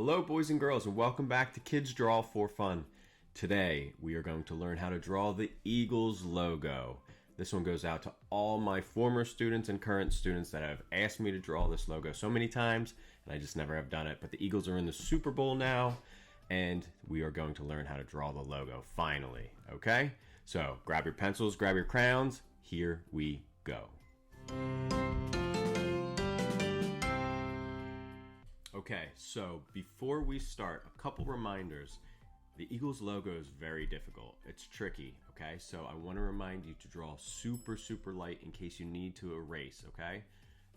Hello boys and girls, and welcome back to Kids Draw for Fun. Today we are going to learn how to draw the Eagles logo. This one goes out to all my former students and current students that have asked me to draw this logo so many times, and I just never have done it. But the Eagles are in the Super Bowl now, and we are going to learn how to draw the logo finally, okay? So grab your pencils, grab your crayons, here we go. Okay, so before we start, a couple reminders. The Eagles logo is very difficult. It's tricky, okay? So I want to remind you to draw super light in case you need to erase, okay?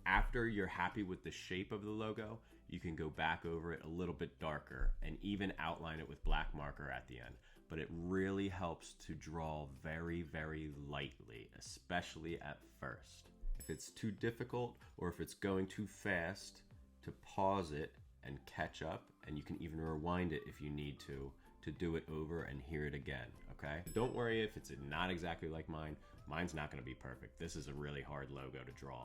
After you're happy with the shape of the logo, you can go back over it a little bit darker and even outline it with black marker at the end. But it really helps to draw very lightly, especially at first. If it's too difficult or if it's going too fast, to pause it and catch up, and you can even rewind it if you need to do it over and hear it again, okay? Don't worry if it's not exactly like mine. Mine's not gonna be perfect. This is a really hard logo to draw,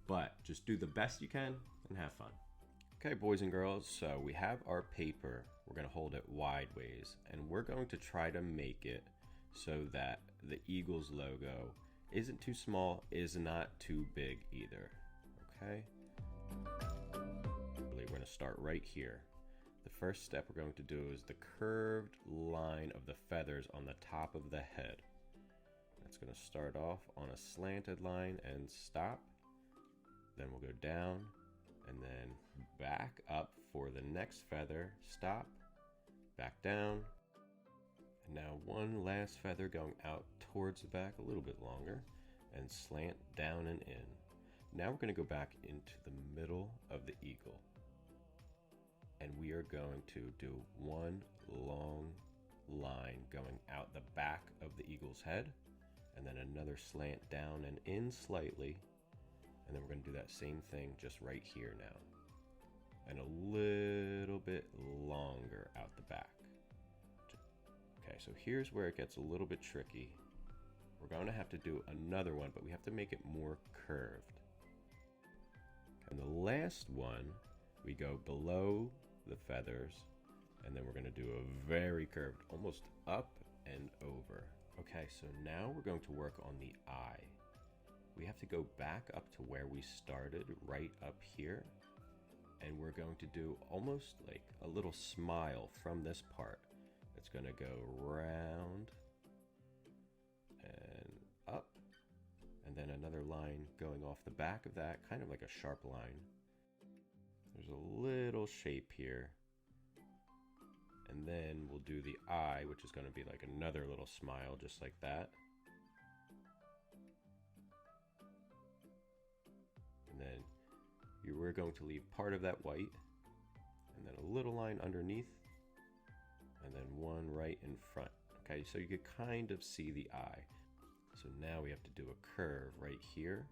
but just do the best you can and have fun. Okay, boys and girls, so we have our paper. We're gonna hold it wideways, and we're going to try to make it so that the Eagles logo isn't too small, is not too big either, okay? We're going to start right here. The first step we're going to do is the curved line of the feathers on the top of the head. That's going to start off on a slanted line and stop. Then we'll go down and then back up for the next feather, stop, back down. And now one last feather going out towards the back a little bit longer and slant down and in. Now we're going to go back into the middle of the eagle. And we are going to do one long line going out the back of the eagle's head, and then another slant down and in slightly, and then we're going to do that same thing just right here now, and a little bit longer out the back. Okay, so here's where it gets a little bit tricky. We're going to have to do another one, but we have to make it more curved. And the last one, we go below the feathers, and then we're going to do a very curved, almost up and over. Okay, so now we're going to work on the eye. We have to go back up to where we started, right up here, and we're going to do almost like a little smile from this part. It's going to go round and up, and then another line going off the back of that, kind of like a sharp line. There's a little shape here, and then we'll do the eye, which is going to be like another little smile, just like that. And then we're going to leave part of that white, and then a little line underneath, and then one right in front. Okay, so you could kind of see the eye. So now we have to do a curve right here.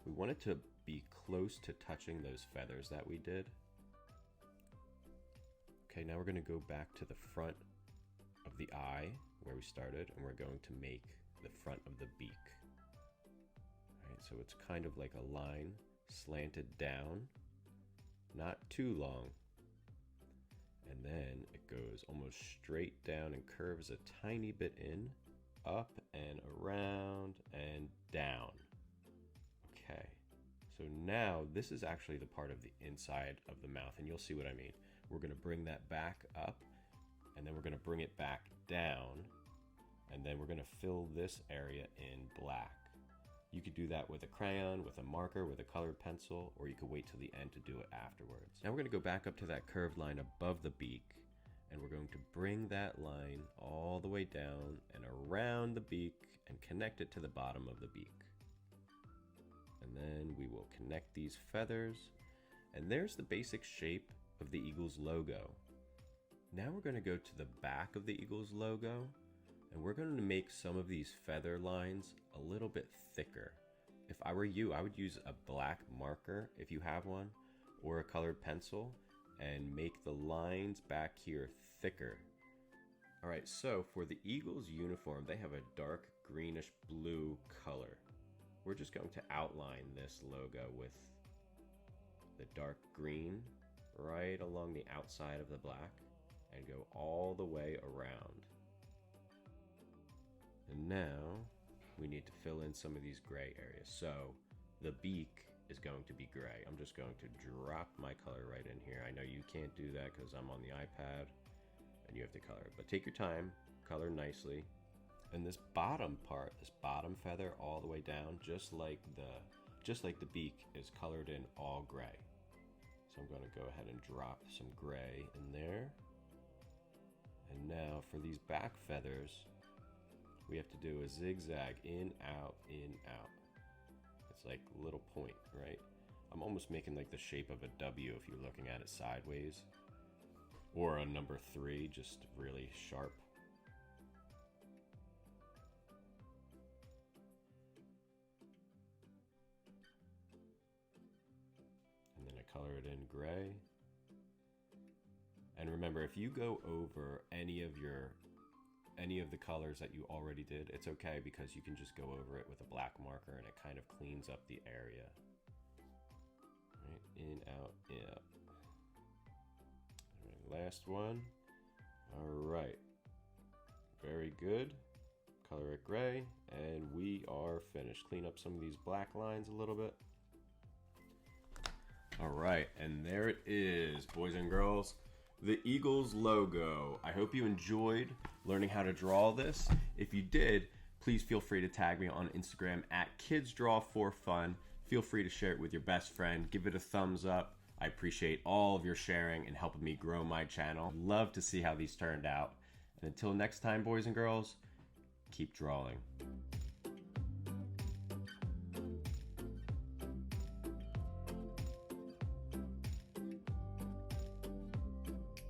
We want it to be close to touching those feathers that we did. Okay, now we're going to go back to the front of the eye where we started, and we're going to make the front of the beak. All right, so it's kind of like a line slanted down, not too long. And then it goes almost straight down and curves a tiny bit in, up and around and down. Okay, so now this is actually the part of the inside of the mouth, and you'll see what I mean. We're going to bring that back up, and then we're going to bring it back down, and then we're going to fill this area in black. You could do that with a crayon, with a marker, with a colored pencil, or you could wait till the end to do it afterwards. Now we're going to go back up to that curved line above the beak, and we're going to bring that line all the way down and around the beak and connect it to the bottom of the beak. And then we will connect these feathers, and there's the basic shape of the Eagles logo. Now we're going to go to the back of the Eagles logo, and we're going to make some of these feather lines a little bit thicker. If I were you, I would use a black marker if you have one, or a colored pencil, and make the lines back here thicker. All right, so for the Eagles uniform, they have a dark greenish blue color. We're just going to outline this logo with the dark green right along the outside of the black and go all the way around. And now we need to fill in some of these gray areas. So the beak is going to be gray. I'm just going to drop my color right in here. I know you can't do that because I'm on the iPad and you have to color it, but take your time, color nicely. And this bottom part, this bottom feather all the way down, just like the beak, is colored in all gray. So I'm going to go ahead and drop some gray in there. And now for these back feathers, we have to do a zigzag, in, out, in, out. It's like a little point, right? I'm almost making like the shape of a W if you're looking at it sideways. Or a number 3, just really sharp. And then I color it in gray. And remember, if you go over any of the colors that you already did, it's okay because you can just go over it with a black marker and it kind of cleans up the area. Right, in, out, in, out. All right, last one. All right, very good. Color it gray, and we are finished. Clean up some of these black lines a little bit. All right, and there it is, boys and girls. The Eagles logo. I hope you enjoyed learning how to draw this. If you did, please feel free to tag me on Instagram at KidsDraw4Fun. Feel free to share it with your best friend. Give it a thumbs up. I appreciate all of your sharing and helping me grow my channel. Love to see how these turned out. And until next time, boys and girls, keep drawing.